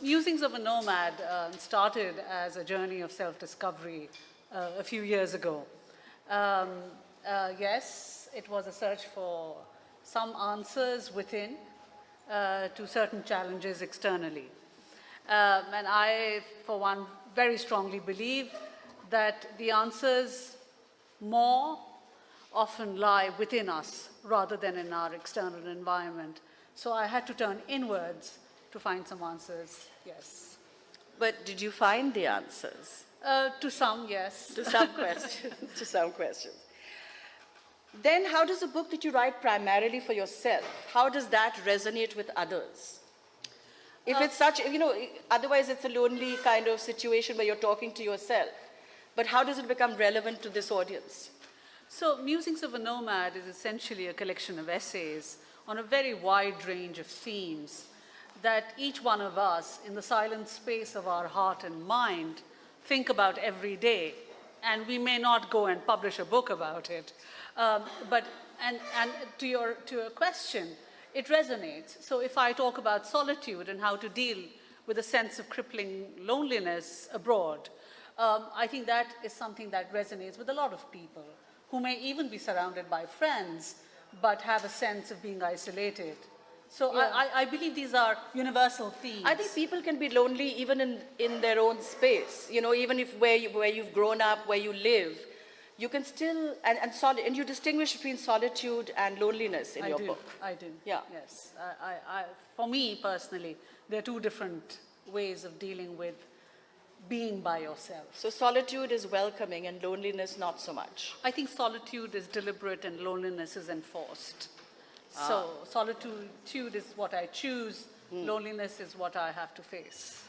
Musings of a Nomad started as a journey of self-discovery a few years ago. Yes, it was a search for some answers within to certain challenges externally. And I, for one, very strongly believe that the answers more often lie within us rather than in our external environment. So I had to turn inwards to find some answers, yes. But did you find the answers? To some, yes. To some questions. To some questions. Then how does a book that you write primarily for yourself, how does that resonate with others? If it's such, otherwise it's a lonely kind of situation where you're talking to yourself. But how does it become relevant to this audience? So Musings of a Nomad is essentially a collection of essays on a very wide range of themes that each one of us, in the silent space of our heart and mind, think about every day. And we may not go and publish a book about it. But to your question, it resonates. So if I talk about solitude and how to deal with a sense of crippling loneliness abroad, I think that is something that resonates with a lot of people who may even be surrounded by friends, but have a sense of being isolated. So yeah. I believe these are universal themes. I think people can be lonely even in their own space. Even if where you've grown up, where you live, you can still, and you distinguish between solitude and loneliness in your book. I do. Yeah. Yes. For me personally, there are two different ways of dealing with being by yourself. So solitude is welcoming and loneliness not so much. I think solitude is deliberate and loneliness is enforced. So solitude is what I choose, loneliness is what I have to face.